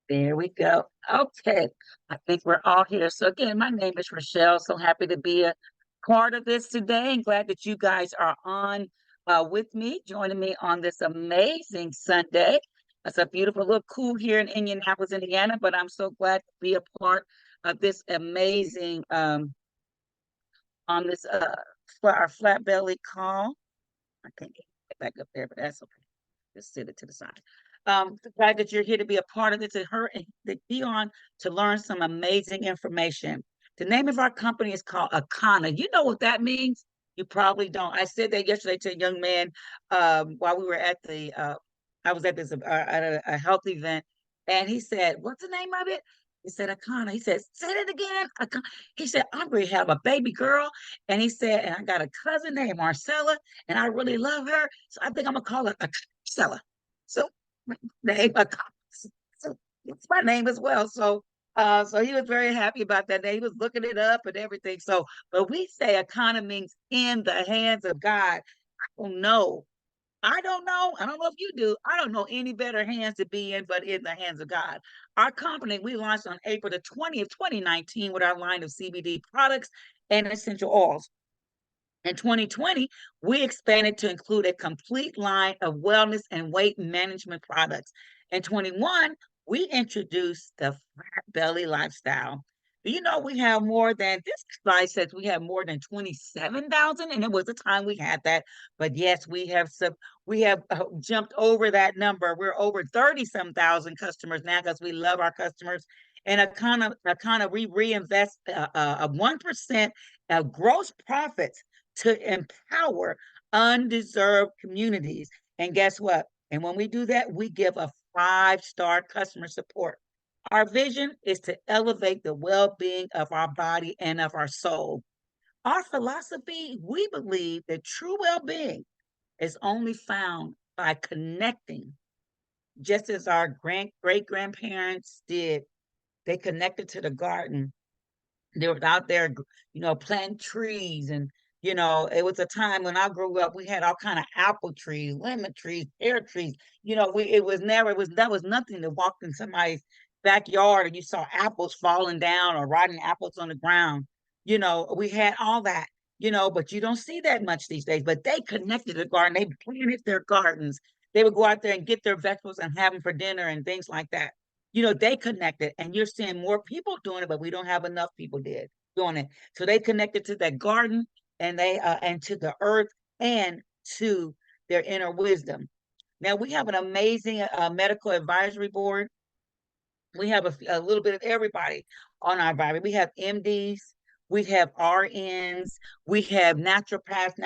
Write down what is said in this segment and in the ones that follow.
There we go. Okay. I think we're all here. So again, my name is Rochelle. So happy to be a part of this today and glad that you guys are on with me, joining me on this amazing Sunday. It's a beautiful, little cool here in Indianapolis, Indiana, but I'm so glad to be a part of this amazing on this for our flat belly call. I can't get back up there, but that's okay. Just sit it to the side. The fact that you're here to be a part of this and her and to be on to learn some amazing information. The name of our company is called Akana. You know what that means? You probably don't. I said that yesterday to a young man while we were at the I was at this at a health event, and he said, "What's the name of it?" He said Akana. He said, "Say it again." He said, "I'm going to have a baby girl," and he said, "And I got a cousin named Marcella, and I really love her, so I think I'm gonna call her Marcella." So name, so it's my name as well. So he was very happy about that. He was looking it up and everything. So, but we say Akana means in the hands of God. I don't know. I don't know. I don't know if you do. I don't know any better hands to be in, but in the hands of God. Our company, we launched on April the 20th, 2019 with our line of CBD products and essential oils. In 2020, we expanded to include a complete line of wellness and weight management products. In 21, we introduced the flat belly lifestyle. Do you know we have more than this slide says we have more than 27,000? And it was the time we had that. But yes, we have jumped over that number. We're over 30 some thousand customers now because we love our customers. And a kind of we reinvest a 1% of gross profits to empower undeserved communities. And guess what? And when we do that, we give a 5-star customer support. Our vision is to elevate the well being of our body and of our soul. Our philosophy, we believe that true well being is only found by connecting, just as our great grandparents did. They connected to the garden, they were out there, planting trees. And, it was a time when I grew up, we had all kind of apple trees, lemon trees, pear trees. That was nothing to walk in somebody's backyard and you saw apples falling down or rotten apples on the ground. We had all that, but you don't see that much these days. But they connected the garden, they planted their gardens. They would go out there and get their vegetables and have them for dinner and things like that. They connected, and you're seeing more people doing it, but we don't have enough people doing it. So they connected to that garden, and they and to the earth, and to their inner wisdom. Now we have an amazing medical advisory board. We have a little bit of everybody on our advisory. We have MDs, we have RNs, we have naturopaths,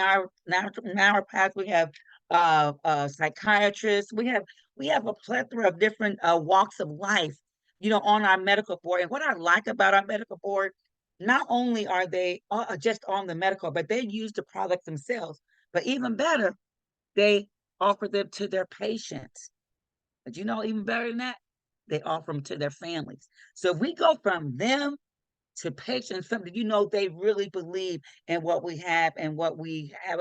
naturopaths, we have psychiatrists, we have a plethora of different walks of life, on our medical board. And what I like about our medical board, not only are they just on the medical, but they use the products themselves. But even better, they offer them to their patients. But even better than that, they offer them to their families. So if we go from them to patients, something they really believe in what we have and what we have,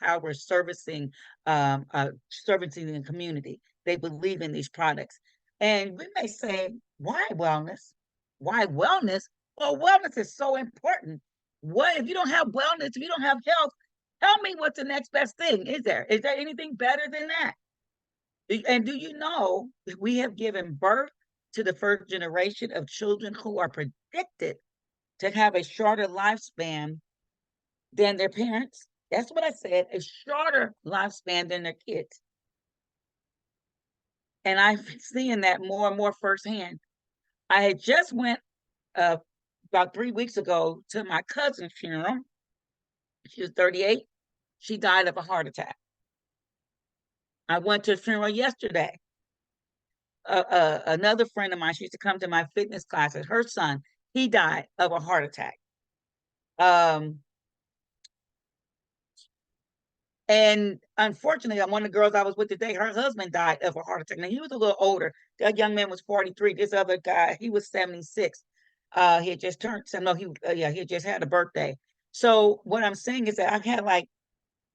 how we're servicing the community. They believe in these products, and we may say, "Why wellness? Why wellness?" Well, wellness is so important. What if you don't have wellness? If you don't have health, tell me what's the next best thing? Is there? Is there anything better than that? And do you know we have given birth to the first generation of children who are predicted to have a shorter lifespan than their parents? That's what I said, a shorter lifespan than their kids. And I'm seeing that more and more firsthand. I had just went uh, about 3 weeks ago to my cousin's funeral. She was 38. She died of a heart attack. I went to a funeral yesterday. Another friend of mine, she used to come to my fitness classes. Her son, he died of a heart attack. Um, And unfortunately, one of the girls I was with today, her husband died of a heart attack. Now, he was a little older. That young man was 43. This other guy, he was 76. He had just turned, so no, he had just had a birthday. So what I'm saying is that I've had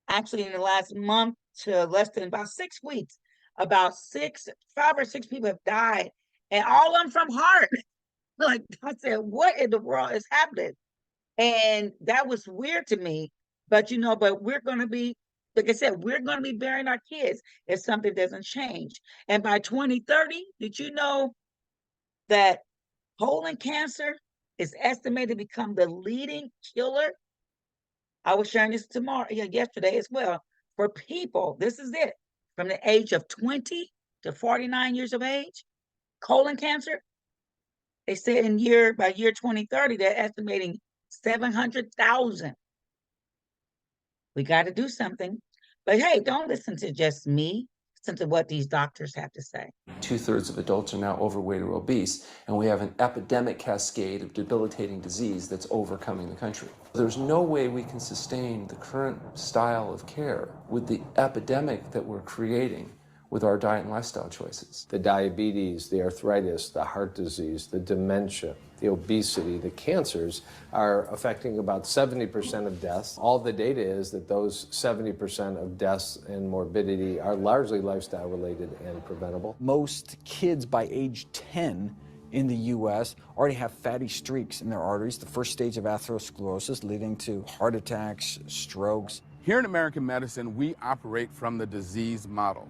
actually in the last month to less than about 6 weeks, about 5 or 6 people have died. and all of them from heart. Like I said, what in the world is happening? And that was weird to me. But but we're gonna be, like I said, we're gonna be burying our kids if something doesn't change. And by 2030, did you know that colon cancer is estimated to become the leading killer? I was sharing this tomorrow, yeah, yesterday as well. For people, this is it, from the age of 20 to 49 years of age, colon cancer, they said by year 2030, they're estimating 700,000. We got to do something. But hey, don't listen to just me. Listen to what these doctors have to say. 2/3 of adults are now overweight or obese, and we have an epidemic cascade of debilitating disease that's overcoming the country. There's no way we can sustain the current style of care with the epidemic that we're creating with our diet and lifestyle choices. The diabetes, the arthritis, the heart disease, the dementia, the obesity, the cancers are affecting about 70% of deaths. All the data is that those 70% of deaths and morbidity are largely lifestyle related and preventable. Most kids by age 10 in the US already have fatty streaks in their arteries, the first stage of atherosclerosis leading to heart attacks, strokes. Here in American medicine, we operate from the disease model.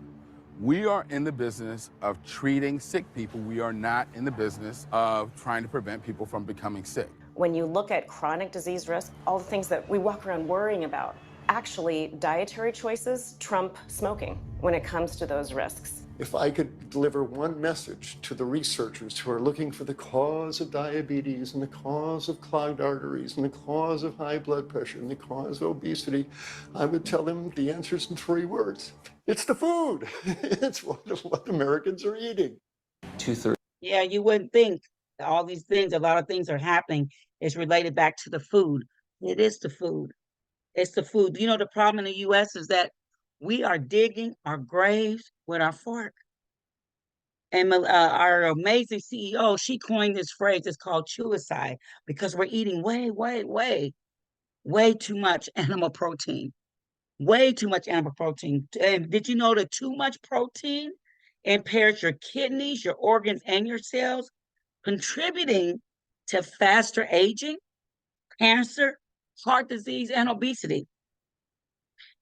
We are in the business of treating sick people. We are not in the business of trying to prevent people from becoming sick. When you look at chronic disease risk, all the things that we walk around worrying about, actually dietary choices trump smoking when it comes to those risks. If I could deliver one message to the researchers who are looking for the cause of diabetes and the cause of clogged arteries and the cause of high blood pressure and the cause of obesity, I would tell them the answer is in 3 words. It's the food. It's what Americans are eating. 2/3. Yeah, you wouldn't think all these things, a lot of things are happening, is related back to the food. It is the food. It's the food. The problem in the US is that we are digging our graves with our fork. And our amazing CEO, she coined this phrase. It's called chewicide, because we're eating way too much animal protein. Way too much animal protein. And did you know that too much protein impairs your kidneys, your organs, and your cells, contributing to faster aging, cancer, heart disease, and obesity?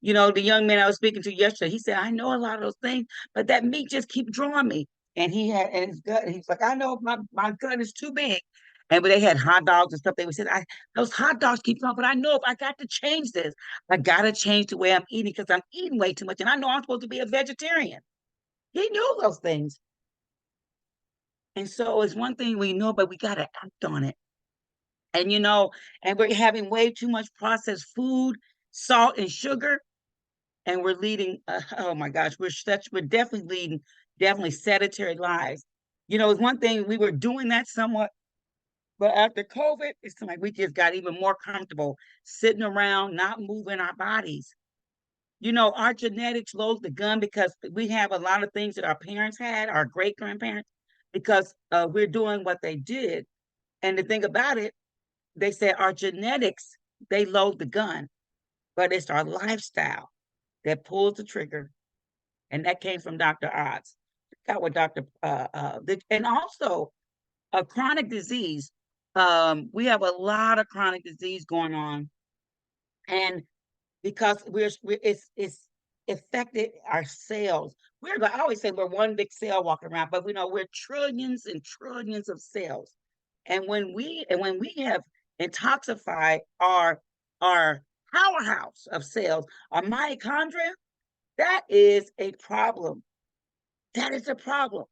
The young man I was speaking to yesterday, he said, I know a lot of those things, but that meat just keep drawing me. And he had in his gut, and he's like, I know my gut is too big. And but they had hot dogs and stuff. They would say, those hot dogs keep drawing, but I know if I got to change this, I gotta change the way I'm eating because I'm eating way too much. And I know I'm supposed to be a vegetarian. He knew those things. And so it's one thing we know, but we gotta act on it. And and we're having way too much processed food, salt, and sugar. And we're leading, oh my gosh, we're definitely leading sedentary lives. It's one thing we were doing that somewhat, but after COVID, it's like we just got even more comfortable sitting around, not moving our bodies. Our genetics loads the gun because we have a lot of things that our parents had, our great grandparents, because we're doing what they did. And the thing about it, they say our genetics, they load the gun, but it's our lifestyle that pulls the trigger. And that came from Dr. Oz. Got what Dr. And also a chronic disease. We have a lot of chronic disease going on. And because it's affected our cells. I always say we're one big cell walking around, but we know we're trillions and trillions of cells. And when we have intoxified our powerhouse of cells, our mitochondria, that is a problem. That is a problem.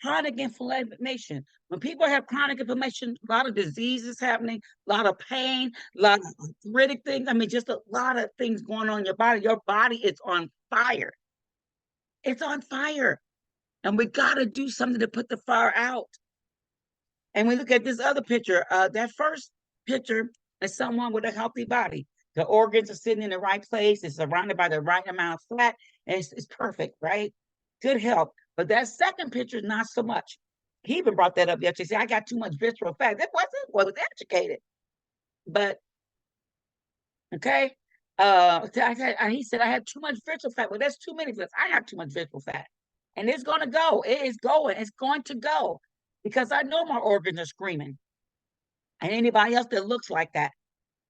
Chronic inflammation. When people have chronic inflammation, a lot of diseases happening, a lot of pain, a lot of arthritic things. I mean, just a lot of things going on in your body. Your body is on fire. It's on fire. And we got to do something to put the fire out. And we look at this other picture. That first picture is someone with a healthy body. The organs are sitting in the right place. It's surrounded by the right amount of fat. And it's perfect, right? Good health. But that second picture is not so much. He even brought that up yesterday. He said, I got too much visceral fat. That was educated. But, okay. He said, I had too much visceral fat. Well, that's too many of us. I have too much visceral fat. And it's going to go. It is going. It's going to go because I know my organs are screaming. And anybody else that looks like that,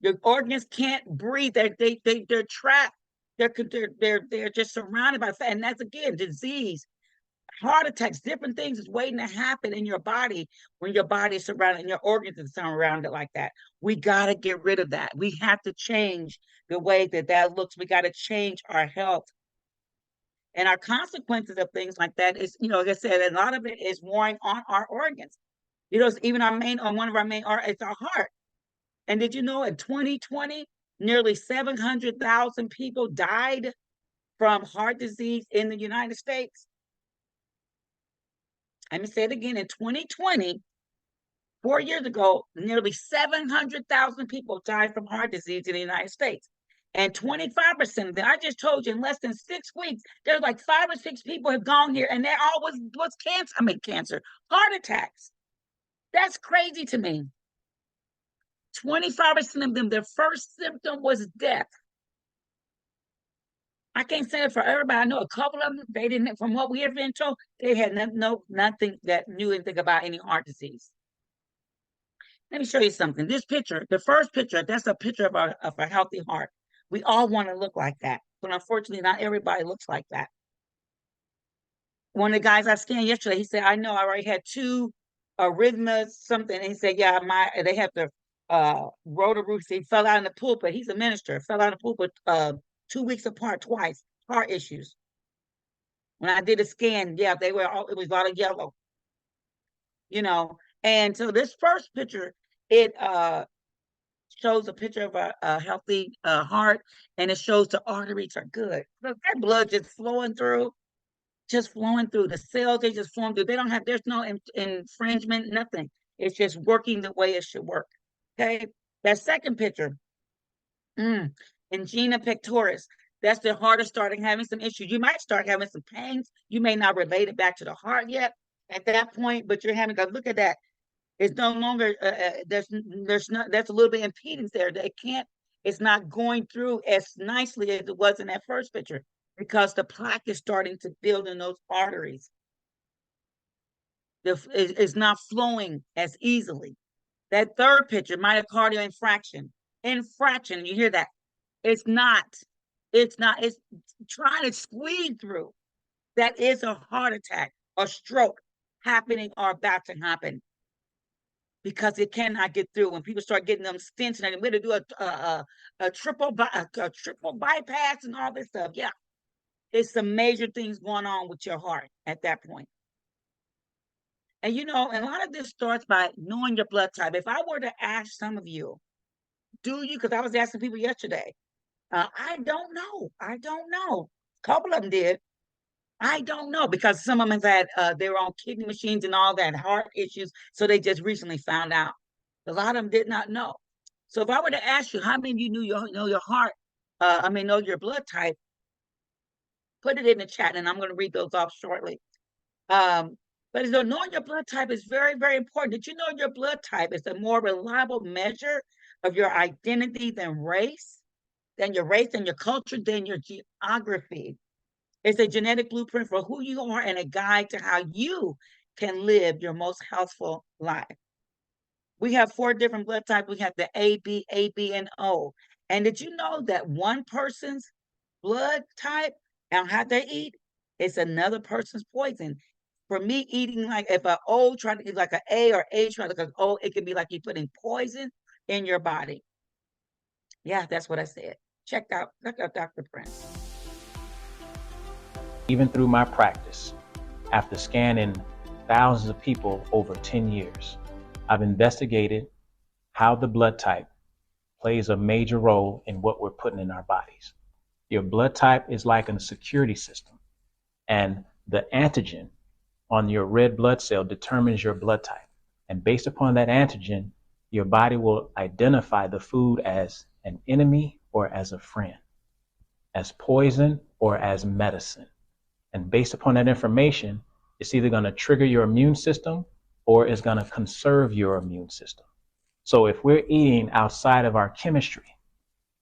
your organs can't breathe. They're trapped. They're just surrounded by fat. And that's again disease, heart attacks, different things is waiting to happen in your body when your body is surrounded and your organs are surrounded like that. We got to get rid of that. We have to change the way that looks. We got to change our health. And our consequences of things like that is, like I said, a lot of it is wearing on our organs. Even one of our main, it's our heart. And did you know in 2020, nearly 700,000 people died from heart disease in the United States? Let me say it again. In 2020, 4 years ago, nearly 700,000 people died from heart disease in the United States. And 25% of them, I just told you, in less than 6 weeks, there's like 5 or 6 people have gone here, and they all was cancer, heart attacks. That's crazy to me. 25% of them, their first symptom was death. I can't say it for everybody. I know a couple of them, they didn't, from what we have been told, they had nothing that knew anything about any heart disease. Let me show you something. This picture, the first picture, that's a picture of a healthy heart. We all want to look like that, but unfortunately, not everybody looks like that. One of the guys I scanned yesterday, he said, I know I already had 2 arrhythmias, something. And he said, yeah, they have the roto-roof. He fell out in the pulpit. He's a minister, fell out in the pulpit 2 weeks apart twice, heart issues. When I did a scan, yeah, it was a lot of yellow, And so this first picture, it shows a picture of a healthy heart, and it shows the arteries are good. Look, that blood just flowing through. The cells, they just flowing through. There's no infringement, nothing. It's just working the way it should work. Okay. That second picture, angina pectoris. That's the heart is starting having some issues. You might start having some pains. You may not relate it back to the heart yet at that point, but you're having to look at that. It's no longer there's a little bit of impedance there. It's not going through as nicely as it was in that first picture because the plaque is starting to build in those arteries. It's not flowing as easily. That third picture, myocardial infraction, you hear that? It's trying to squeeze through. That is a heart attack, a stroke happening or about to happen because it cannot get through. When people start getting them stents and they're going to do a triple bypass and all this stuff. Yeah, it's some major things going on with your heart at that point. And a lot of this starts by knowing your blood type. If I were to ask some of you, because I was asking people yesterday, I don't know. A couple of them did. I don't know because some of them have had their own kidney machines and all that, heart issues. So they just recently found out. A lot of them did not know. So if I were to ask you, how many of you know your heart, know your blood type, put it in the chat and I'm going to read those off shortly. But knowing your blood type is very, very important. Did you know your blood type is a more reliable measure of your identity than your race, and your culture, than your geography? It's a genetic blueprint for who you are and a guide to how you can live your most healthful life. We have 4 different blood types. We have the AB, and O. And did you know that one person's blood type and how they eat is another person's poison? For me, eating if an O trying to eat like an A or A trying to look like an O, it can be like you're putting poison in your body. Yeah, that's what I said. Check out Dr. Prince. Even through my practice, after scanning thousands of people over 10 years, I've investigated how the blood type plays a major role in what we're putting in our bodies. Your blood type is like a security system, and the antigen on your red blood cell determines your blood type. And based upon that antigen, your body will identify the food as an enemy or as a friend, as poison or as medicine. And based upon that information, it's either going to trigger your immune system or it's going to conserve your immune system. So if we're eating outside of our chemistry,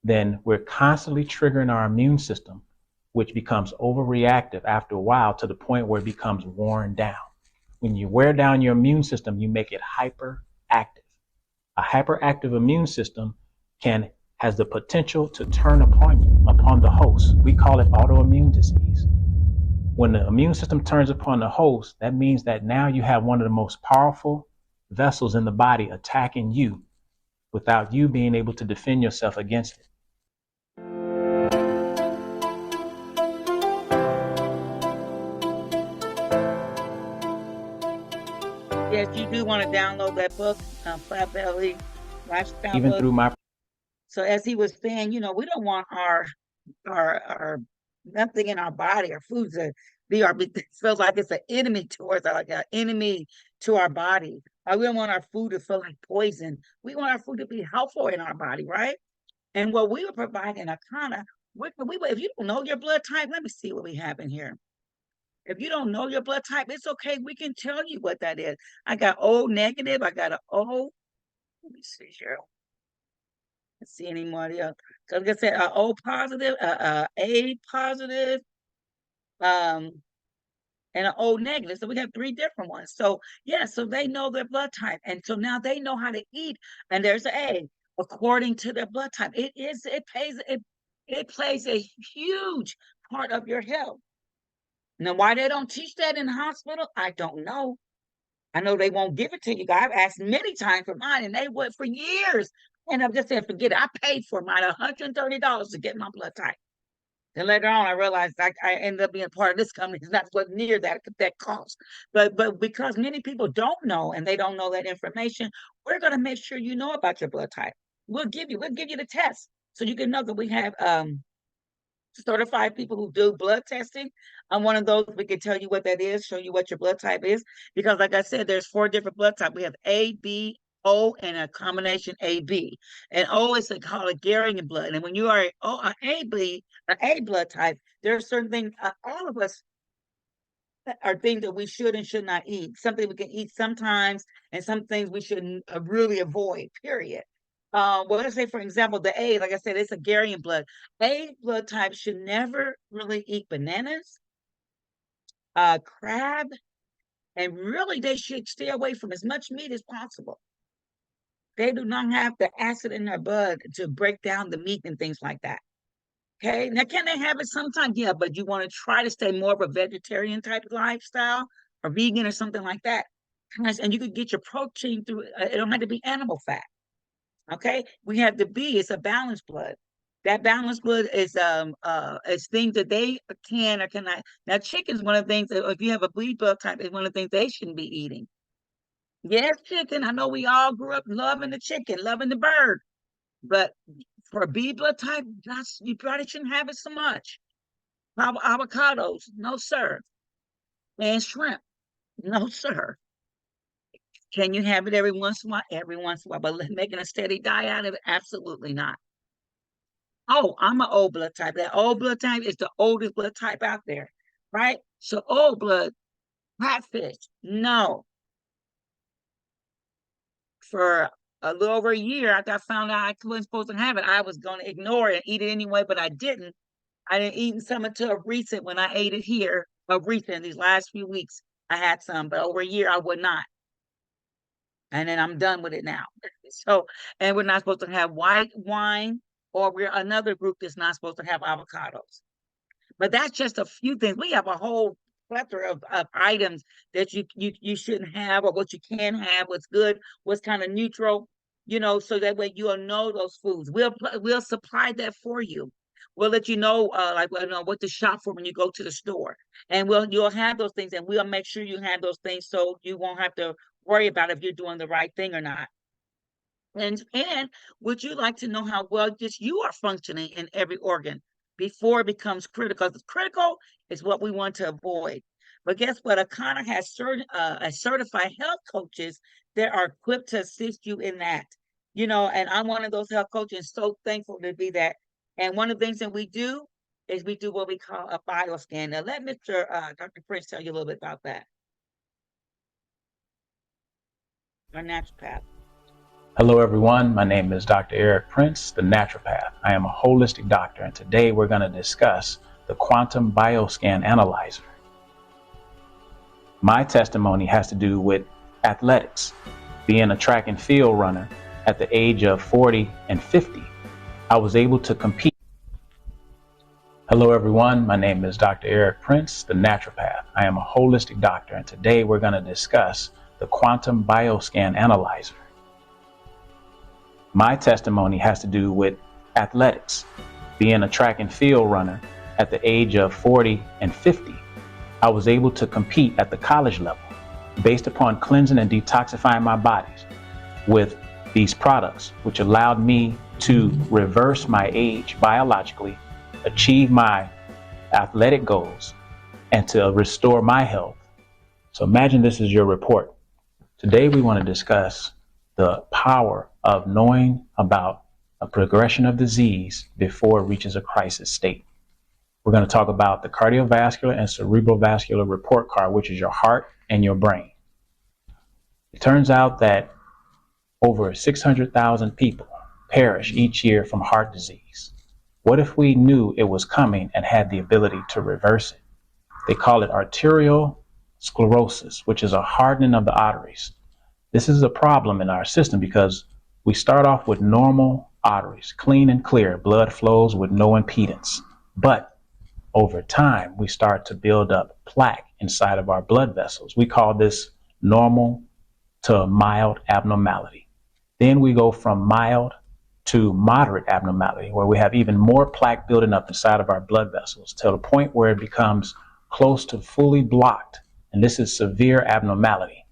then we're constantly triggering our immune system which becomes overreactive after a while to the point where it becomes worn down. When you wear down your immune system, you make it hyperactive. A hyperactive immune system has the potential to turn upon you, upon the host. We call it autoimmune disease. When the immune system turns upon the host, that means that now you have one of the most powerful vessels in the body attacking you without you being able to defend yourself against it. Yes, you do want to download that book, Flat Belly Lifestyle Even book. through my So as he was saying, you know, we don't want our nothing in our body, our foods to be it feels like it's an enemy towards like an enemy to our body. We don't want our food to feel like poison. We want our food to be helpful in our body, right? And what we were providing Akana, if you don't know your blood type, let me see what we have in here. If you don't know your blood type, it's okay. We can tell you what that is. I got O negative. I got an O. Let me see, Cheryl. Let's see any more. So like I said, O positive, A positive, and an O negative. So we have 3 different ones. So yeah, so they know their blood type, and so now they know how to eat. And there's an A according to their blood type. It plays a huge part of your health. Now, why they don't teach that in the hospital, I don't know. I know they won't give it to you. I've asked many times for mine, and they would for years. And I've just said, forget it. I paid for mine $130 to get my blood type. Then later on, I realized I ended up being part of this company. It's not what near that cost. But because many people don't know and they don't know that information, we're going to make sure you know about your blood type. We'll give you the test so you can know that we have certified people who do blood testing. I'm one of those. We can tell you what that is, show you what your blood type is, because like I said, there's 4 different blood types. We have A, B, O, and a combination AB. And O is called a Garian blood. And when you are an A blood type, there are certain things, all of us are things that we should and should not eat. Something we can eat sometimes, and some things we should really avoid, period. Well, let's say, for example, the A, like I said, it's a Garian blood. A blood type should never really eat bananas, crab, and really they should stay away from as much meat as possible. They do not have the acid in their blood to break down the meat and things like that. Okay, now can they have it sometimes? Yeah, but you want to try to stay more of a vegetarian type of lifestyle or vegan or something like that. And you could get your protein through, it don't have to be animal fat. Okay, we have the B, it's a balanced blood. That balanced blood is things that they can or cannot. Now, chicken's one of the things that if you have a B blood type, is one of the things they shouldn't be eating. Yes, chicken. I know we all grew up loving the chicken, loving the bird, but for a B blood type, you probably shouldn't have it so much. Avocados, no sir. And shrimp, no sir. Can you have it every once in a while? Every once in a while, but making a steady diet out of it, absolutely not. Oh, I'm an O blood type. That O blood type is the oldest blood type out there, right? So O blood, catfish, no. For a little over a year after I found out I wasn't supposed to have it, I was going to ignore it and eat it anyway, but I didn't. I didn't eat some until recent when I ate it here. Recent, these last few weeks, I had some, but over a year I would not. And then I'm done with it now. So, and we're not supposed to have white wine, or we're another group that's not supposed to have avocados. But that's just a few things. We have a whole plethora of items that you shouldn't have, or what you can have, what's good, what's kind of neutral, so that way you'll know those foods. We'll supply that for you. We'll let you know, what to shop for when you go to the store, and you'll have those things, and we'll make sure you have those things so you won't have to worry about if you're doing the right thing or not. And would you like to know how well just you are functioning in every organ before it becomes critical? Because critical is what we want to avoid. But guess what? Akana has certified health coaches that are equipped to assist you in that. And I'm one of those health coaches, so thankful to be that. And one of the things that we do is we do what we call a bioscan. Now, let Dr. Prince tell you a little bit about that. Our naturopath. Hello, everyone. My name is Dr. Eric Prince, the naturopath. I am a holistic doctor, and today we're going to discuss the Quantum Bioscan Analyzer. My testimony has to do with athletics. Being a track and field runner at the age of 40 and 50, I was able to compete. Hello everyone, my name is Dr. Eric Prince, the naturopath. I am a holistic doctor, and today we're going to discuss the Quantum Bioscan Analyzer. My testimony has to do with athletics. Being a track and field runner at the age of 40 and 50, I was able to compete at the college level based upon cleansing and detoxifying my bodies with these products, which allowed me to reverse my age biologically, achieve my athletic goals, and to restore my health. So imagine this is your report. Today we want to discuss the power of knowing about a progression of disease before it reaches a crisis state. We're going to talk about the cardiovascular and cerebrovascular report card, which is your heart and your brain. It turns out that over 600,000 people perish each year from heart disease. What if we knew it was coming and had the ability to reverse it? They call it arterial sclerosis, which is a hardening of the arteries. This is a problem in our system because we start off with normal arteries, clean and clear, blood flows with no impedance. But over time, we start to build up plaque inside of our blood vessels. We call this normal to mild abnormality. Then we go from mild to moderate abnormality, where we have even more plaque building up inside of our blood vessels to the point where it becomes close to fully blocked. And this is severe abnormality.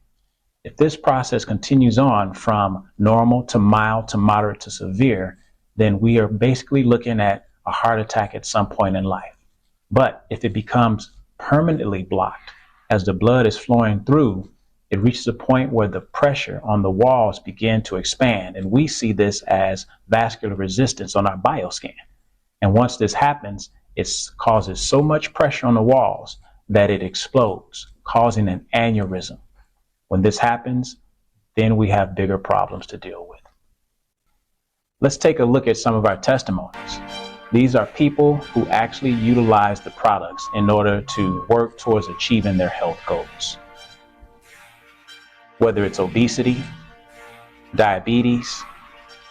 If this process continues on from normal to mild to moderate to severe, then we are basically looking at a heart attack at some point in life. But if it becomes permanently blocked, as the blood is flowing through, it reaches a point where the pressure on the walls begin to expand. And we see this as vascular resistance on our bioscan. And once this happens, it causes so much pressure on the walls that it explodes, causing an aneurysm. When this happens, then we have bigger problems to deal with. Let's take a look at some of our testimonies. These are people who actually utilize the products in order to work towards achieving their health goals. Whether it's obesity, diabetes,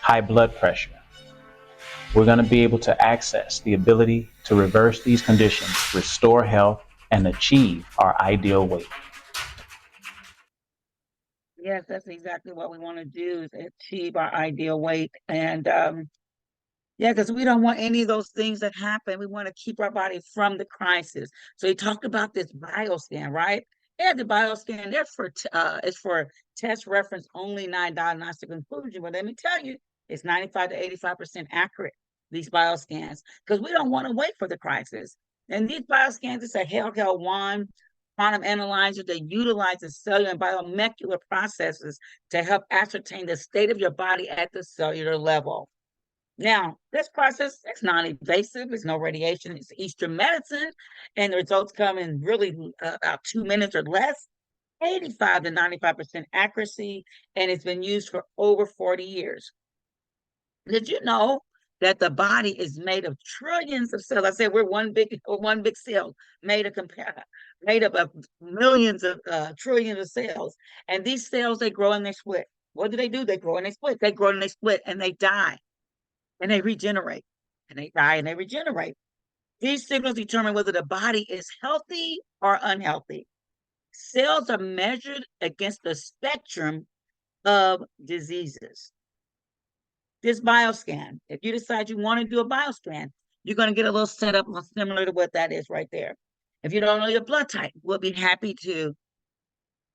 high blood pressure, we're going to be able to access the ability to reverse these conditions, restore health, and achieve our ideal weight. Yes, that's exactly what we want to do, is achieve our ideal weight. And yeah, because we don't want any of those things that happen. We want to keep our body from the crisis. So he talked about this bioscan, right? Yeah, the bioscan, it's for test reference only, non-diagnostic conclusion. But let me tell you, it's 95 to 85% accurate, these bioscans, because we don't want to wait for the crisis. And these bioscans, it's a HealthCell1 quantum analyzer that utilizes cellular and biomolecular processes to help ascertain the state of your body at the cellular level. Now, this process is non-invasive. There's no radiation. It's Eastern medicine, and the results come in really about 2 minutes or less, 85 to 95% accuracy, and it's been used for over 40 years. Did you know that the body is made of trillions of cells? I said we're one big cell made up of millions of trillions of cells, and these cells, they grow and they split. What do? They grow and they split. They grow and they split, and they die. And they regenerate, and they die and they regenerate. These signals determine whether the body is healthy or unhealthy. Cells are measured against the spectrum of diseases. This bioscan, if you decide you want to do a bioscan, you're going to get a little setup similar to what that is right there. If you don't know your blood type, we'll be happy to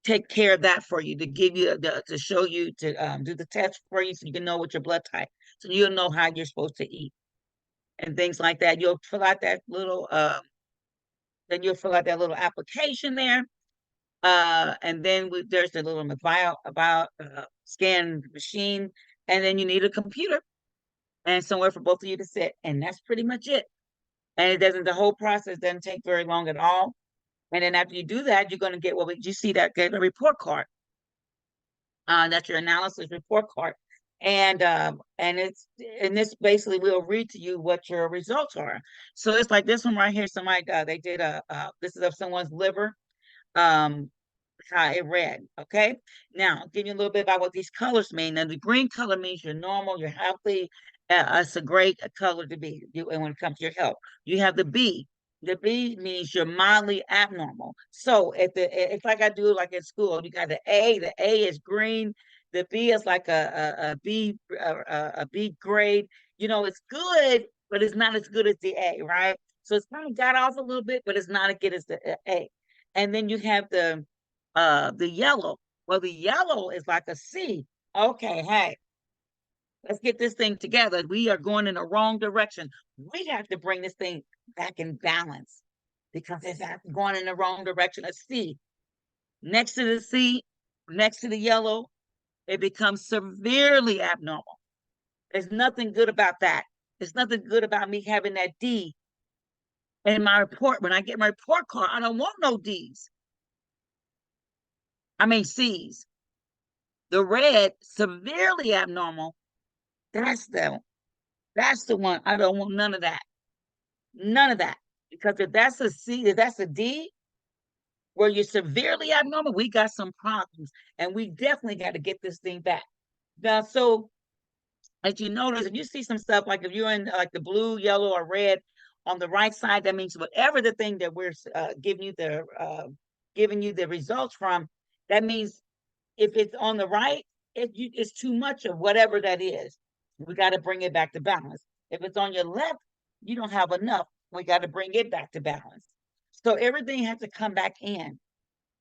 take care of that for you, to give you to show you, to do the test for you, so you can know what your blood type, so you'll know how you're supposed to eat and things like that. You'll fill out that little application there, and then there's the little scan machine, and then you need a computer and somewhere for both of you to sit, and that's pretty much it. And the whole process doesn't take very long at all. And then after you do that, you're going to get get a report card. That's your analysis report card. And this basically will read to you what your results are. So it's like this one right here. Somebody they did this is of someone's liver. How it read. Okay. Now, I'll give you a little bit about what these colors mean. Now, the green color means you're normal, you're healthy. It's a great color to be and when it comes to your health. You have the B. The B means you're mildly abnormal. So it's like I do like in school. You got the A. The A is green. The B is like a B grade. You know, it's good, but it's not as good as the A, right? So it's kind of got off a little bit, but it's not as good as the A. And then you have the yellow. Well, the yellow is like a C. Okay, hey, let's get this thing together. We are going in the wrong direction. We have to bring this thing back in balance because it's going in the wrong direction. A C next to the C, next to the yellow, it becomes severely abnormal. There's nothing good about that. There's nothing good about me having that D in my report. When I get my report card, I don't want no D's. I mean C's. The red, severely abnormal, that's the one. I don't want none of that. None of that. Because if that's a C, if that's a D, where you're severely abnormal, we got some problems. And we definitely got to get this thing back. Now, so as you notice, if you see some stuff, like if you're in like the blue, yellow, or red on the right side, that means whatever the thing that we're giving you the results from, that means if it's on the right, it's too much of whatever that is. We got to bring it back to balance. If it's on your left, you don't have enough. We got to bring it back to balance. So everything has to come back in.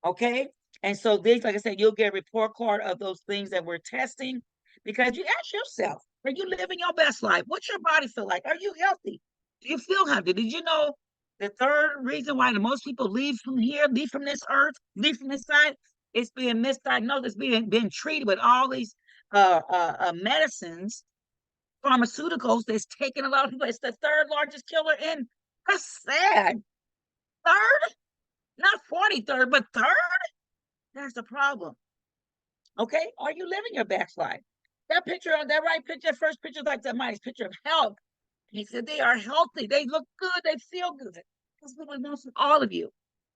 Okay. And so this, like I said, you'll get a report card of those things that we're testing because you ask yourself, are you living your best life? What's your body feel like? Are you healthy? Do you feel healthy? Did you know the third reason why the most people leave from here, leave from this earth, leave from this side? It's being misdiagnosed. It's being treated with all these medicines, pharmaceuticals that's taking a lot of people. It's the third largest killer in. That's sad. Third, not 43rd, but third. That's the problem. Okay, are you living your best life? That picture on that right picture, first picture is like the nice picture of health. He said they are healthy. They look good. They feel good. That's what I know from all of you.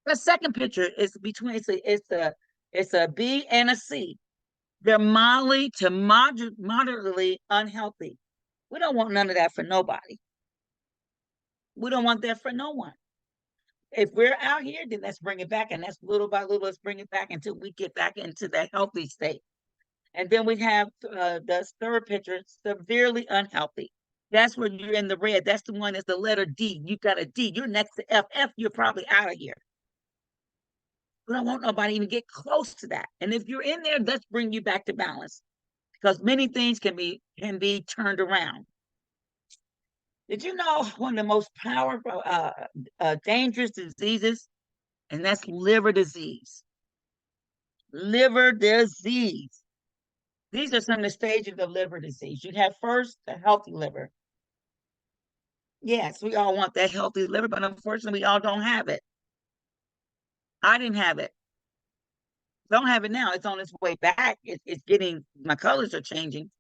The second picture is between it's a B and a C. They're mildly to moderately unhealthy. We don't want none of that for nobody. We don't want that for no one. If we're out here, then let's bring it back. And that's little by little, let's bring it back until we get back into that healthy state. And then we have the third picture, severely unhealthy. That's where you're in the red. That's the one that's the letter D. You got a D. You're next to F. F, you're probably out of here. We don't want nobody even get close to that. And if you're in there, let's bring you back to balance because many things can be turned around. Did you know one of the most powerful, dangerous diseases, and that's liver disease? Liver disease. These are some of the stages of liver disease. You have first the healthy liver. Yes, we all want that healthy liver, but unfortunately, we all don't have it. I didn't have it. Don't have it now. It's on its way back. It's getting, my colors are changing.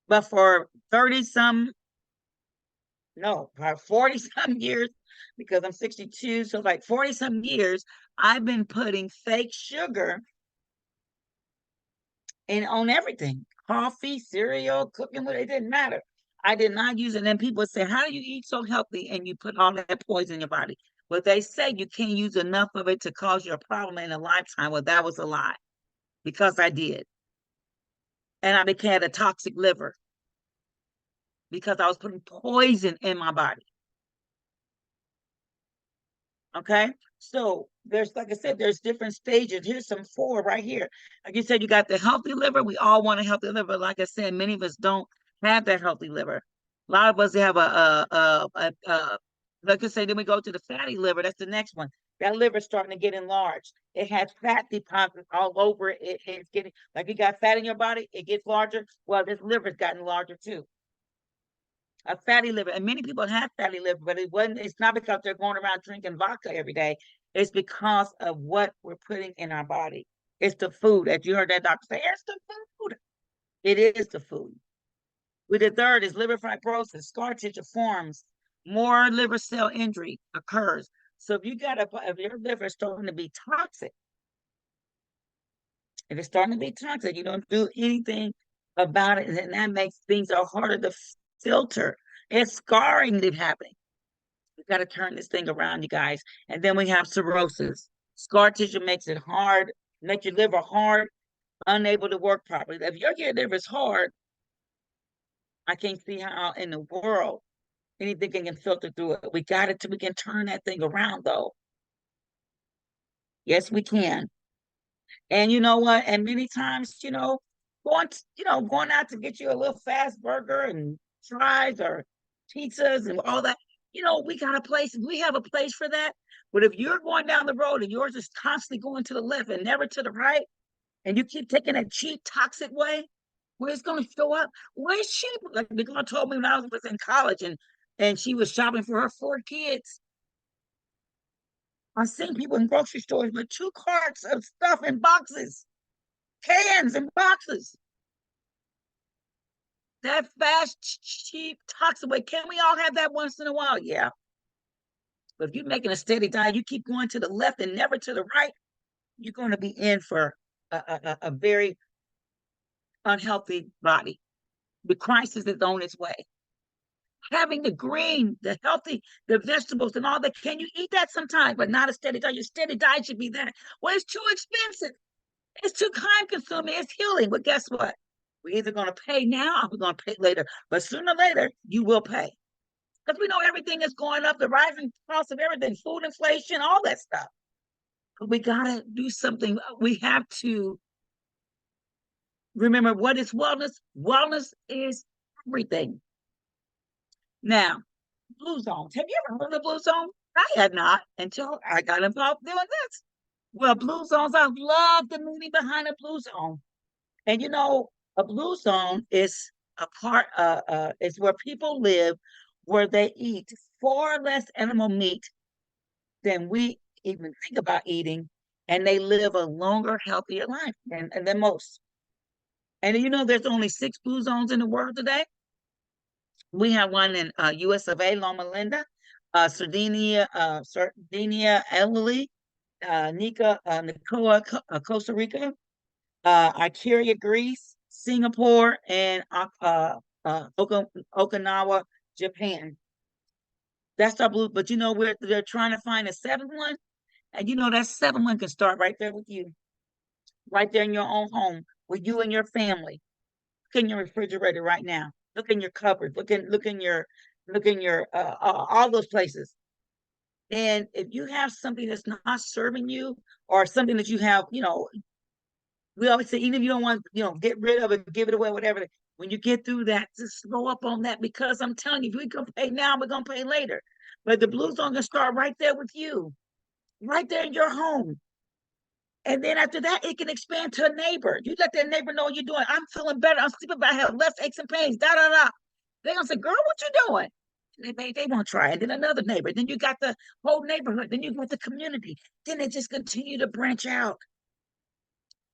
But for 30 some, no, for 40 some years, because I'm 62, so like 40 some years, I've been putting fake sugar in on everything. Coffee, cereal, cooking, it didn't matter. I did not use it. And then people say, how do you eat so healthy and you put all that poison in your body? Well, they say you can't use enough of it to cause you a problem in a lifetime. Well, that was a lie because I did. And I became a toxic liver because I was putting poison in my body. Okay. So there's, like I said, there's different stages. Here's some 4 right here. Like you said, you got the healthy liver. We all want a healthy liver. Like I said, many of us don't have that healthy liver. A lot of us have like I say, then we go to the fatty liver. That's the next one. That liver is starting to get enlarged. It has fat deposits all over it. It's getting, like you got fat in your body, it gets larger. Well, this liver's gotten larger too. A fatty liver, and many people have fatty liver, but it's not because they're going around drinking vodka every day. It's because of what we're putting in our body. It's the food. As you heard that doctor say, it's the food. It is the food. With the third is liver fibrosis, scar tissue forms, more liver cell injury occurs. So if your liver is starting to be toxic, if it's starting to be toxic, you don't do anything about it, and that makes things are harder to filter. It's scarring that happening. We got to turn this thing around, you guys. And then we have cirrhosis. Scar tissue makes it hard, make your liver hard, unable to work properly. If your liver is hard, I can't see how in the world anything can filter through it. We can turn that thing around though. Yes, we can. And you know what? And many times, going out to get you a little fast burger and fries or pizzas and all that, we have a place for that. But if you're going down the road and yours is constantly going to the left and never to the right, and you keep taking a cheap, toxic way, where it's going to show up? Where's cheap? Like the girl told me when I was in college and she was shopping for her 4 kids. I've seen people in grocery stores with 2 carts of stuff in boxes, cans and boxes. That fast, cheap, toxic way. Can we all have that once in a while? Yeah. But if you're making a steady diet, you keep going to the left and never to the right, you're going to be in for a very unhealthy body. The crisis is on its way. Having the green, the healthy, the vegetables and all that. Can you eat that sometime? But not a steady diet. Your steady diet should be that. Well, it's too expensive. It's too time consuming. It's healing. But guess what? We're either going to pay now or we're going to pay later. But sooner or later, you will pay. Because we know everything is going up, the rising cost of everything, food inflation, all that stuff. But we got to do something. We have to remember what is wellness. Wellness is everything. Now, Blue Zones. Have you ever heard of Blue Zone? I had not until I got involved doing this. Well, Blue Zones, I love the movie behind a Blue Zone. And a Blue Zone is is where people live, where they eat far less animal meat than we even think about eating, and they live a longer, healthier life than most. And there's only 6 Blue Zones in the world today. We have one in US of A, Loma Linda, Sardinia, Italy, Nicoya, Costa Rica, Icaria, Greece, Singapore, and Okinawa, Japan. That's our blue, but they're trying to find a 7th one, and that 7th one can start right there with you, right there in your own home, with you and your family. Look in your refrigerator right now. Look in your cupboard. Look in your all those places. And if you have something that's not serving you, or something that you have, we always say, even if you don't want, get rid of it, give it away, whatever. When you get through that, just throw up on that, because I'm telling you, if we can pay now, we're gonna pay later. But the Blue Zone can start right there with you, right there in your home. And then after that, it can expand to a neighbor. You let that neighbor know what you're doing. I'm feeling better. I'm sleeping better. I have less aches and pains. Da da da. They're gonna say, "Girl, what you doing?" They won't try. And then another neighbor. Then you got the whole neighborhood. Then you got the community. Then they just continue to branch out.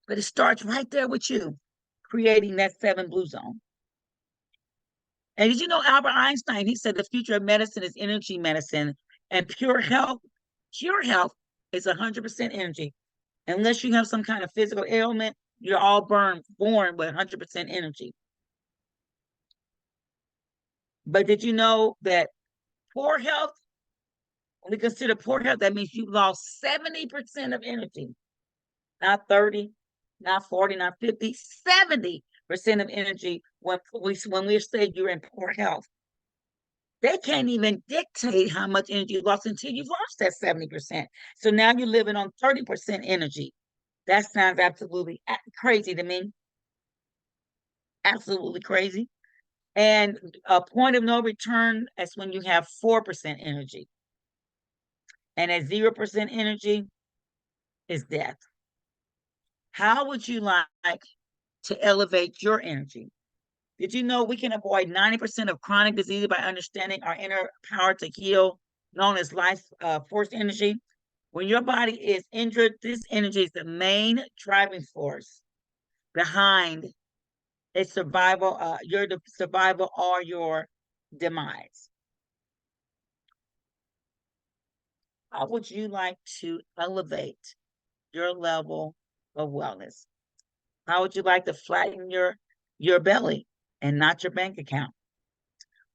But it starts right there with you, creating that 7 Blue Zone. And did you know Albert Einstein? He said the future of medicine is energy medicine, and pure health is 100% energy. Unless you have some kind of physical ailment, you're all born with 100% energy. But did you know that poor health, when we consider poor health, that means you lost 70% of energy. Not 30, not 40, not 50, 70% of energy when we say you're in poor health. They can't even dictate how much energy you lost until you've lost that 70%. So now you're living on 30% energy. That sounds absolutely crazy to me. Absolutely crazy. And a point of no return is when you have 4% energy. And at 0% energy is death. How would you like to elevate your energy? Did you know we can avoid 90% of chronic disease by understanding our inner power to heal, known as life force energy? When your body is injured, this energy is the main driving force behind It's survival, your survival or your demise. How would you like to elevate your level of wellness? How would you like to flatten your belly and not your bank account?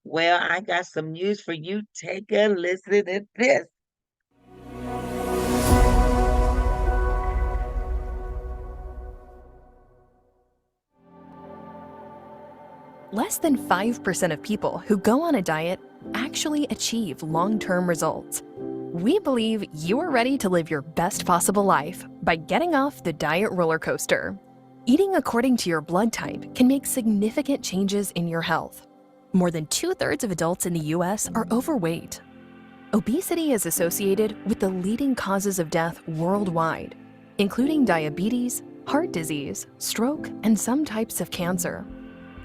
Well, I got some news for you. Take a listen at this. Less than 5% of people who go on a diet actually achieve long-term results. We believe you are ready to live your best possible life by getting off the diet roller coaster. Eating according to your blood type can make significant changes in your health. More than 2/3 of adults in the US are overweight. Obesity is associated with the leading causes of death worldwide, including diabetes, heart disease, stroke, and some types of cancer.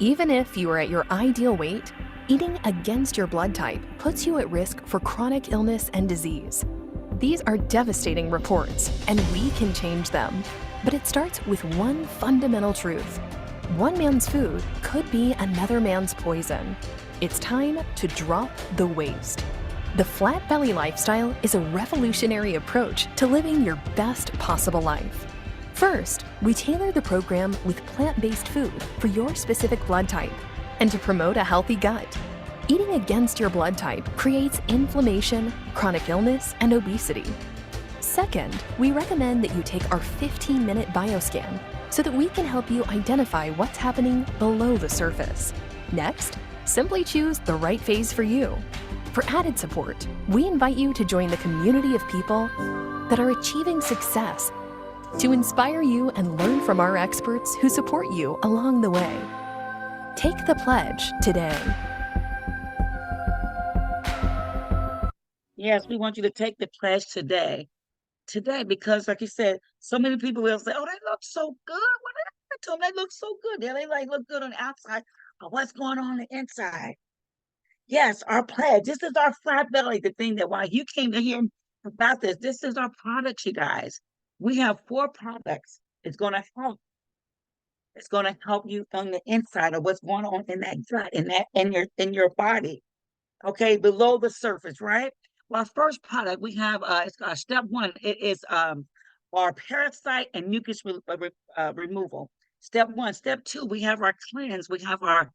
Even if you are at your ideal weight, eating against your blood type puts you at risk for chronic illness and disease. These are devastating reports, and we can change them. But it starts with one fundamental truth. One man's food could be another man's poison. It's time to drop the waste. The Flat Belly Lifestyle is a revolutionary approach to living your best possible life. First, we tailor the program with plant-based food for your specific blood type and to promote a healthy gut. Eating against your blood type creates inflammation, chronic illness, and obesity. Second, we recommend that you take our 15-minute bioscan so that we can help you identify what's happening below the surface. Next, simply choose the right phase for you. For added support, we invite you to join the community of people that are achieving success to inspire you and learn from our experts who support you along the way. Take the pledge today. Yes, we want you to take the pledge today. Today, because like you said, so many people will say, oh, they look so good. What happened to them? They look so good. They like look good on the outside, but what's going on the inside? Yes, our pledge. This is our Flat Belly, the thing that why you came to hear about this. This is our product, you guys. We have 4 products. It's going to help. It's going to help you on the inside of what's going on in that gut, in your body. Okay, below the surface, right? Well, our first product we have it's step 1. It is our parasite and mucus removal. Step 1. Step 2, we have our cleanse. We have our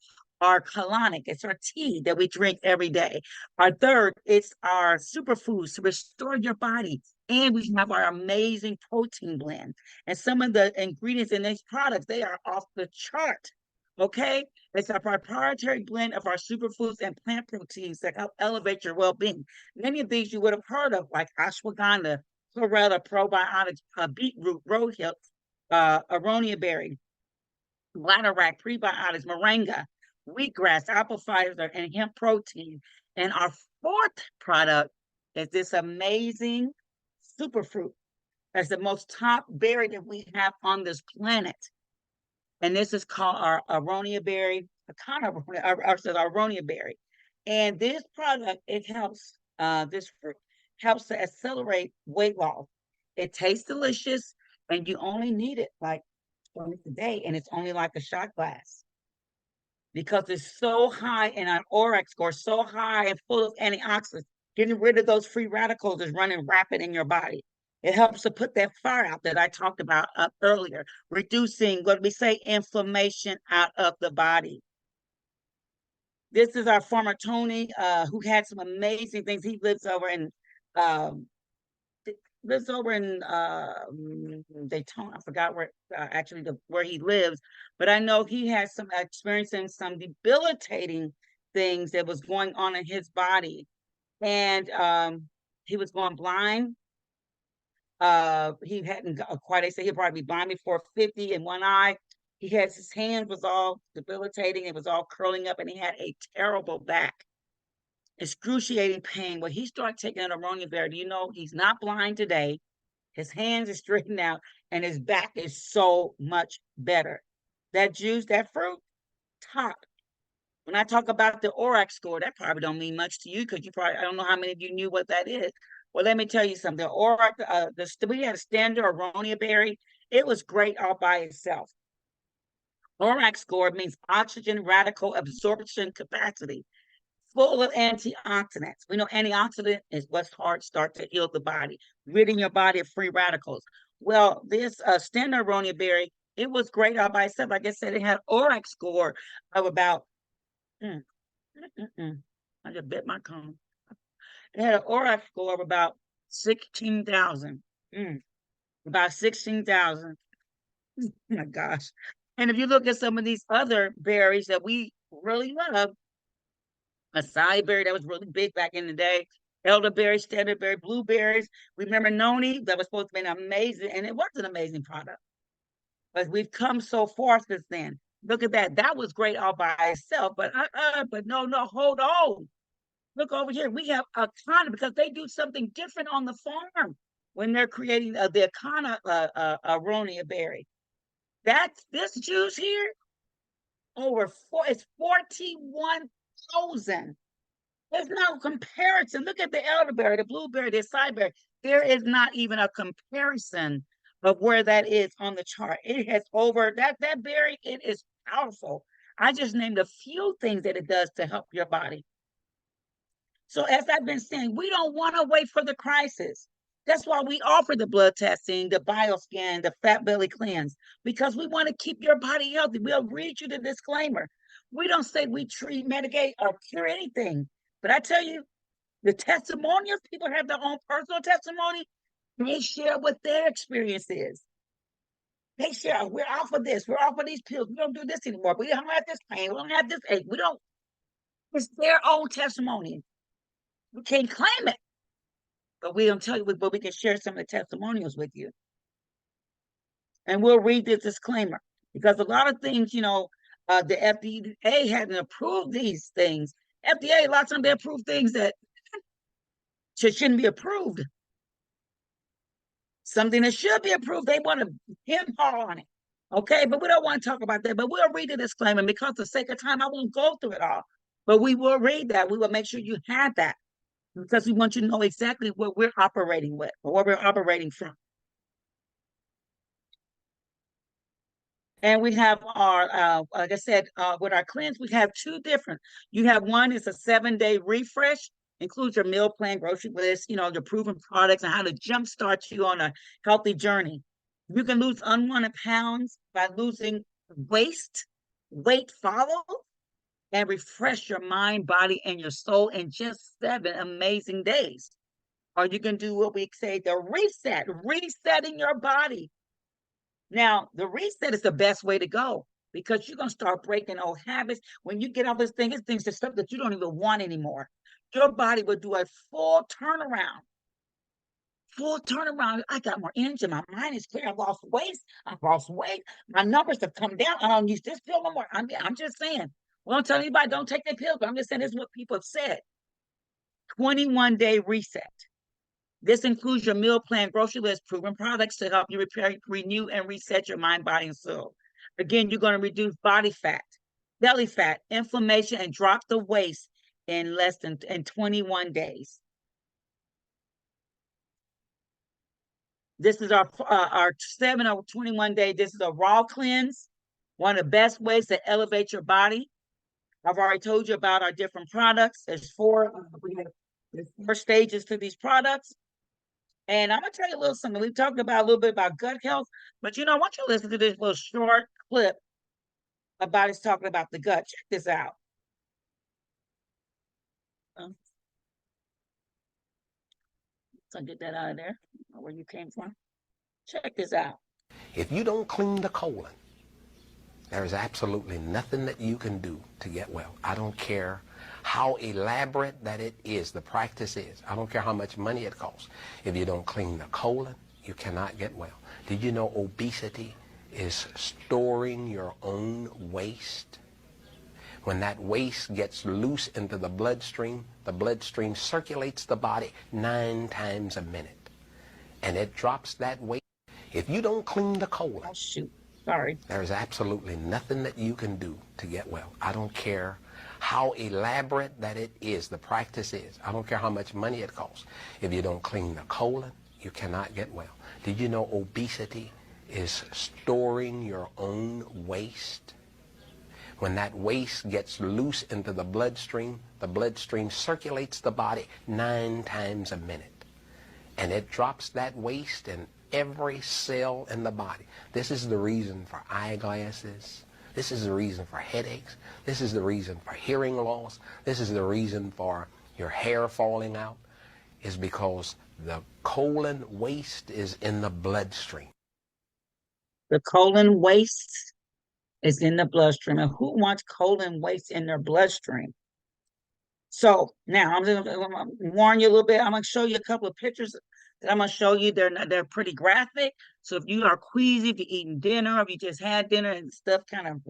colonic. It's our tea that we drink every day. Our third, it's our superfoods to restore your body. And we have our amazing protein blend. And some of the ingredients in these products, they are off the chart. Okay? It's a proprietary blend of our superfoods and plant proteins that help elevate your well-being. Many of these you would have heard of, like ashwagandha, chlorella, probiotics, beetroot, rose-hip, aronia berry, bladderwrack, prebiotics, moringa, wheatgrass, apple fiber, and hemp protein. And our 4th product is this amazing superfruit. That's the most top berry that we have on this planet. And this is called our aronia berry, aronia berry. And this product, it helps, this fruit helps to accelerate weight loss. It tastes delicious, and you only need it like 20 a day, and it's only like a shot glass because it's so high in an ORAC score, so high and full of antioxidants. Getting rid of those free radicals is running rapid in your body. It helps to put that fire out that I talked about earlier, reducing what we say inflammation out of the body. This is our farmer Tony, who had some amazing things. He lives over in Daytona. I forgot where where he lives, but I know he has some experiencing some debilitating things that was going on in his body, and he was going blind. He hadn't quite. They say he'll probably be blind before 50 in one eye. He has his hand was all debilitating. It was all curling up, and he had a terrible back, excruciating pain. When he started taking an aronia berry, do you know he's not blind today? His hands are straightened out, and his back is so much better. That juice, that fruit, top. When I talk about the ORAC score, that probably don't mean much to you because I don't know how many of you knew what that is. Well, let me tell you something. The ORAC, we had a standard aronia berry. It was great all by itself. ORAC score means oxygen radical absorption capacity, full of antioxidants. We know antioxidant is what's hard start to heal the body, ridding your body of free radicals. Well, this standard aronia berry, it was great all by itself. Like I said, it had ORAC score of about, I just bit my tongue. It had an ORAC score of about 16,000. About 16,000. Oh my gosh. And if you look at some of these other berries that we really love, acai berry that was really big back in the day, elderberry, standardberry, blueberries. Remember noni that was supposed to be an amazing, and it was an amazing product. But we've come so far since then. Look at that. That was great all by itself. But no, hold on. Look over here. We have Akana because they do something different on the farm when they're creating the Akana aronia berry. That's this juice here. It's 41,000. There's no comparison. Look at the elderberry, the blueberry, the acai berry. There is not even a comparison of where that is on the chart. It has over that berry. It is powerful. I just named a few things that it does to help your body. So as I've been saying, we don't want to wait for the crisis. That's why we offer the blood testing, the bioscan, the fat belly cleanse, because we want to keep your body healthy. We'll read you the disclaimer. We don't say we treat, mitigate, or cure anything. But I tell you, the testimonials, people have their own personal testimony. They share what their experience is. They share, we're off of this, we're off of these pills, we don't do this anymore, we don't have this pain, we don't have this ache, we don't. It's their own testimony. We can't claim it, but we don't tell you, but we can share some of the testimonials with you. And we'll read this disclaimer because a lot of things, the FDA hasn't approved these things. FDA, a lot of times they approve things that shouldn't be approved. Something that should be approved, they want to pinball on it. Okay, but we don't want to talk about that. But we'll read the disclaimer because for the sake of time, I won't go through it all. But we will read that. We will make sure you have that because we want you to know exactly what we're operating with or where we're operating from. And we have our, like I said, with our cleanse, we have two different. You have one is a 7-day refresh, includes your meal plan, grocery list, your proven products and how to jumpstart you on a healthy journey. You can lose unwanted pounds by losing weight follow, and refresh your mind, body, and your soul in just 7 amazing days. Or you can do what we say, the reset, resetting your body. Now, the reset is the best way to go because you're going to start breaking old habits. When you get off this thing, it's things that stuff that you don't even want anymore. Your body will do a full turnaround. Full turnaround. I got more energy. My mind is clear. I've lost weight. My numbers have come down. I don't use this pill no more. I'm just saying. We don't tell anybody don't take that pill, but I'm just saying this is what people have said. 21-day reset. This includes your meal plan, grocery list, proven products to help you repair, renew, and reset your mind, body, and soul. Again, you're going to reduce body fat, belly fat, inflammation, and drop the waist in less than 21 days. This is our 7 or 21 day. This is a raw cleanse. One of the best ways to elevate your body. I've already told you about our different products. There's 4 stages to these products. And I'm going to tell you a little something. We've talked about a little bit about gut health, but I want you to listen to this little short clip about us talking about the gut. Check this out. So get that out of there, where you came from. Check this out. If you don't clean the colon, there is absolutely nothing that you can do to get well. I don't care how elaborate that it is, the practice is. I don't care how much money it costs. If you don't clean the colon, you cannot get well. Did you know obesity is storing your own waste? When that waste gets loose into the bloodstream circulates the body 9 times a minute. And it drops that waste. If you don't clean the colon, oh, shoot. Sorry. There's absolutely nothing that you can do to get well. I don't care how elaborate that it is, the practice is. I don't care how much money it costs. If you don't clean the colon, you cannot get well. Did you know obesity is storing your own waste? When that waste gets loose into the bloodstream circulates the body 9 times a minute. And it drops that waste in every cell in the body. This is the reason for eyeglasses. This is the reason for headaches. This is the reason for hearing loss. This is the reason for your hair falling out, is because the colon waste is in the bloodstream. The colon waste is in the bloodstream. And who wants colon waste in their bloodstream? So now I'm going to warn you a little bit. I'm going to show you a couple of pictures that I'm going to show you. They're pretty graphic. So if you are queasy, if you're eating dinner, if you just had dinner and stuff kind of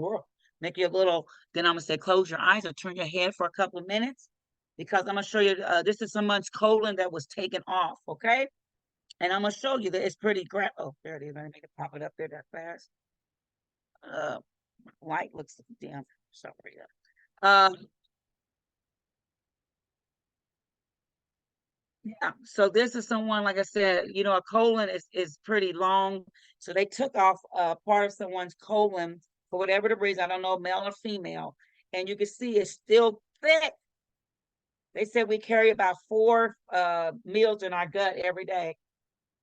make you a little, then I'm going to say close your eyes or turn your head for a couple of minutes, because I'm going to show you, this is someone's colon that was taken off, okay? And I'm going to show you that it's pretty graphic. Oh, there it is. Let me make it pop it up there that fast. Light looks dim. Sorry. Yeah, so this is someone, like I said, you know, a colon is pretty long. So they took off part of someone's colon for whatever the reason, I don't know, male or female. And you can see it's still thick. They said we carry about 4 meals in our gut every day.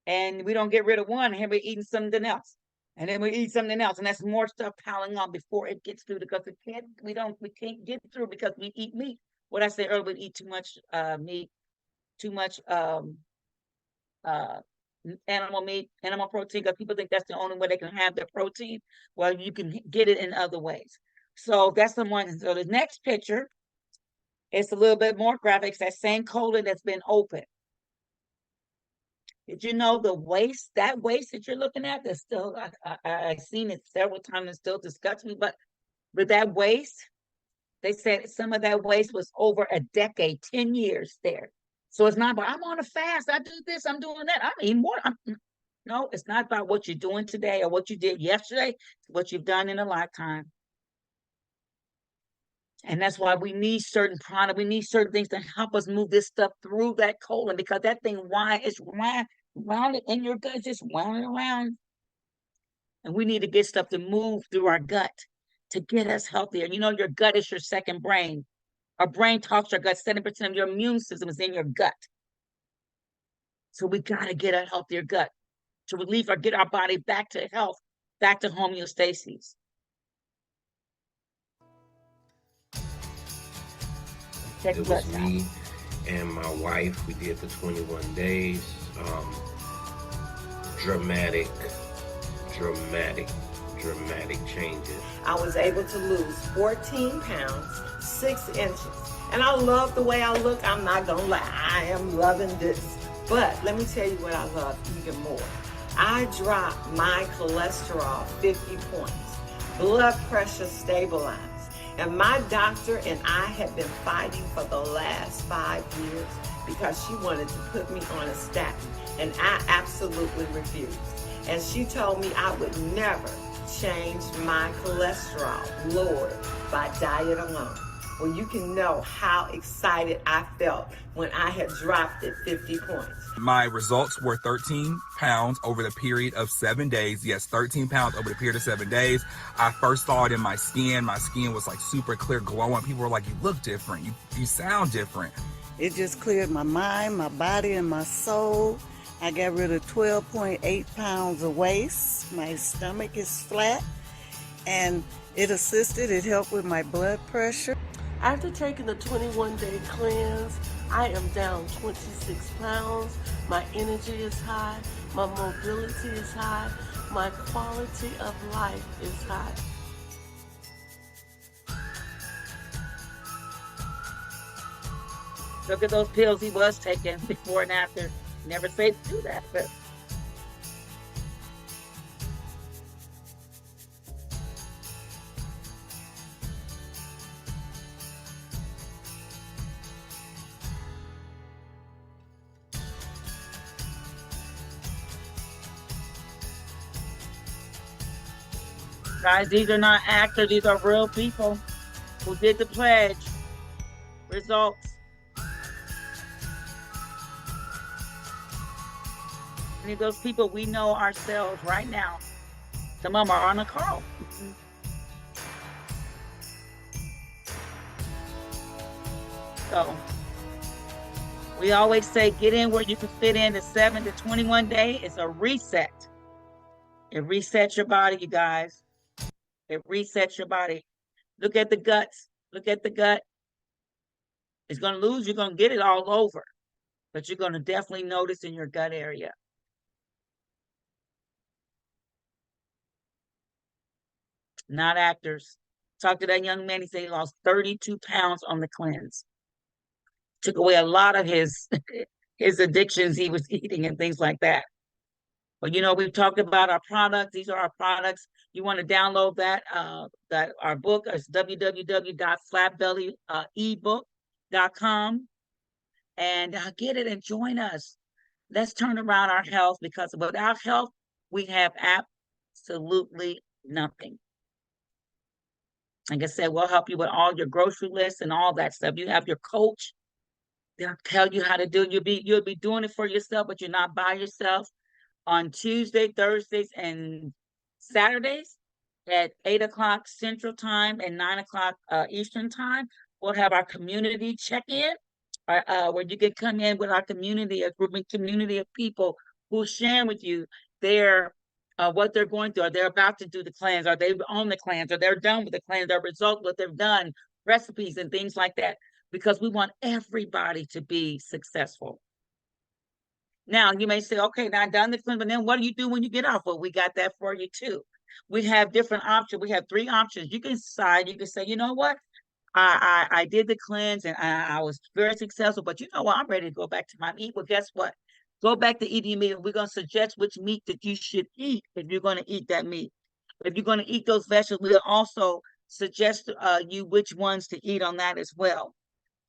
And we don't get rid of one, and we're eating something else. And then we eat something else. And that's more stuff piling on before it gets through, because we can't get through because we eat meat. What I said earlier, we eat too much meat. Too much animal meat, animal protein, because people think that's the only way they can have their protein. Well, you can get it in other ways. So that's the one. So the next picture, it's a little bit more graphics. That same colon that's been open. Did you know the waste, that waste that you're looking at, that's still, I've seen it several times and still disgusts me, but with that waste, they said some of that waste was over a decade, 10 years there. So it's not about, I'm on a fast, I do this, I'm doing that, I'm eating more. No, it's not about what you're doing today or what you did yesterday, it's what you've done in a lifetime. And that's why we need certain products, we need certain things to help us move this stuff through that colon, because that thing, why it's round in your gut, just wound around. And we need to get stuff to move through our gut to get us healthier. You know, your gut is your second brain. Our brain talks to our gut. 70% of your immune system is in your gut. So we got to get a healthier gut to relieve or get our body back to health, back to homeostasis. Check It was me and my wife. We did the 21 days. Dramatic changes. I was able to lose 14 pounds, 6 inches. And I love the way I look. I'm not gonna lie, I am loving this. But let me tell you what I love even more. I dropped my cholesterol 50 points. Blood pressure stabilized. And my doctor and I have been fighting for the last 5 years because she wanted to put me on a statin. And I absolutely refused. And she told me I would never change my cholesterol lowered by diet alone. Well, you can know how excited I felt when I had dropped it 50 points. My results were 13 pounds over the period of 7 days. Yes, 13 pounds over the period of 7 days. I first saw it in my skin. My skin was like super clear, glowing. People were like, you look different. You sound different. It just cleared my mind, my body, and my soul. I got rid of 12.8 pounds of waste. My stomach is flat, and it assisted. It helped with my blood pressure. After taking the 21-day cleanse, I am down 26 pounds. My energy is high. My mobility is high. My quality of life is high. Look at those pills he was taking before and after. Never say to do that, but guys, these are not actors, these are real people who did the pledge. Results. Any of those people we know ourselves right now. Some of them are on the call. So we always say get in where you can fit in. The 7 to 21 day is a reset. It resets your body, you guys. It resets your body. Look at the guts. Look at the gut. It's going to lose. You're going to get it all over, but you're going to definitely notice in your gut area. Not actors. Talked to that young man. He said he lost 32 pounds on the cleanse. Took away a lot of his addictions he was eating and things like that. But we've talked about our products. These are our products. You want to download that our book is www.flatbellyebook.com and get it and join us. Let's turn around our health, because without health, we have absolutely nothing. Like I said, we'll help you with all your grocery lists and all that stuff. You have your coach. They'll tell you how to do it. You'll be doing it for yourself, but you're not by yourself. On Tuesday, Thursdays, and Saturdays at 8 o'clock Central Time and 9 o'clock Eastern Time, we'll have our community check-in, where you can come in with our community, a community of people who share with you their what they're going through. Are they about to do the cleanse? Are they on the cleanse? Or they're done with the cleanse? Their results, what they've done, recipes and things like that, because we want everybody to be successful. Now, you may say, okay, now I've done the cleanse, but then what do you do when you get off? Well, we got that for you too. We have different options. We have 3 options. You can decide, you can say, you know what? I did the cleanse and I was very successful, but you know what? I'm ready to go back to my meat. Well, guess what? Go back to eating meat. We're going to suggest which meat that you should eat if you're going to eat that meat. If you're going to eat those vegetables, we'll also suggest you which ones to eat on that as well.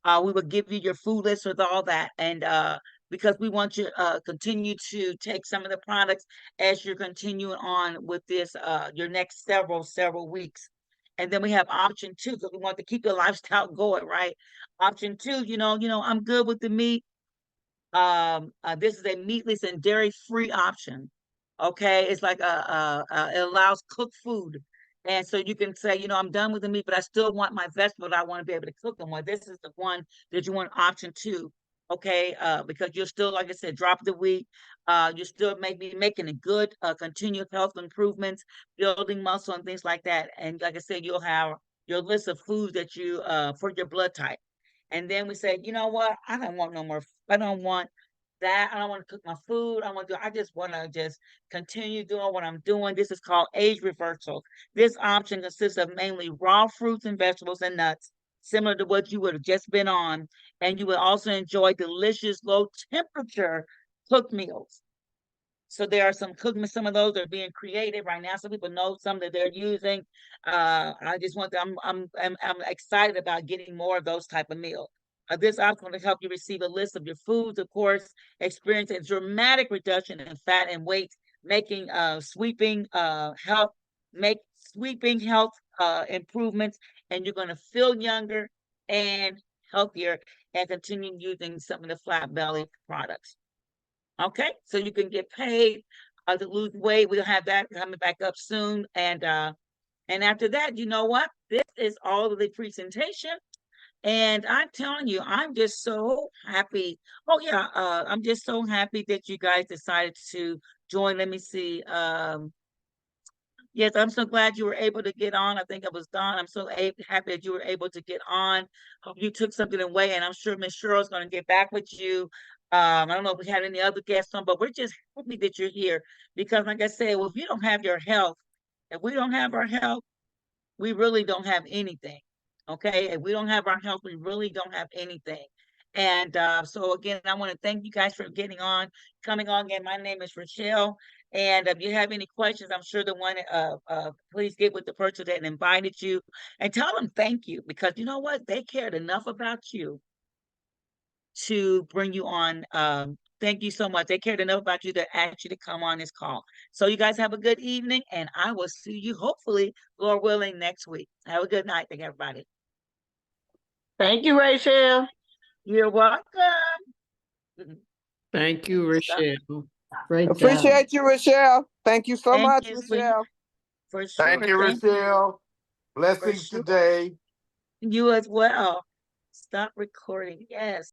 We will give you your food list with all that. And because we want you to continue to take some of the products as you're continuing on with this, your next several weeks. And then we have option 2, because we want to keep your lifestyle going, right? Option 2, I'm good with the meat. This is a meatless and dairy-free option. Okay, it's like it allows cooked food. And so you can say, I'm done with the meat, but I still want my vegetables. I want to be able to cook them. Well, this is the one that you want, option 2. Okay, because you're still, like I said, drop the weight. You still may be making a good continued health improvements, building muscle and things like that. And like I said, you'll have your list of foods that you for your blood type. And then we say, you know what? I don't want no more. I don't want that. I don't want to cook my food. I just want to just continue doing what I'm doing. This is called age reversal. This option consists of mainly raw fruits and vegetables and nuts, similar to what you would have just been on. And you will also enjoy delicious low temperature cooked meals. So there are some of those are being created right now. Some people know some that they're using. I just want to, I'm excited about getting more of those type of meals. This option will help you receive a list of your foods, of course, experience a dramatic reduction in fat and weight, making sweeping health improvements, and you're going to feel younger and healthier, and continue using some of the Flat Belly products. Okay, so you can get paid to lose weight. We'll have that coming back up soon, and after that, you know what? This is all of the presentation. And I'm telling you, I'm just so happy. Oh, yeah, I'm just so happy that you guys decided to join. Let me see. Yes, I'm so glad you were able to get on. I think it was Dawn. I'm so happy that you were able to get on. Hope you took something away, and I'm sure Miss Cheryl's going to get back with you. I don't know if we had any other guests on, but we're just happy that you're here, because like I said, well, if you don't have your health, if we don't have our health, we really don't have anything. Okay, if we don't have our health, we really don't have anything. And so again, I want to thank you guys for coming on again. My name is Rochelle, and if you have any questions, I'm sure the one please get with the person that invited you and tell them thank you, because you know what, they cared enough about you to bring you on. Thank you so much. They cared enough about you to ask you to come on this call. So you guys have a good evening, and I will see you hopefully, Lord willing, next week. Have a good night. Thank everybody. Thank you, Rachel. You're welcome. Thank you, Rochelle. Great job. Appreciate you, Rochelle. Thank you so much, you, Rochelle. For sure. Thank you, Rochelle. Blessings today. You as well. Stop recording. Yes.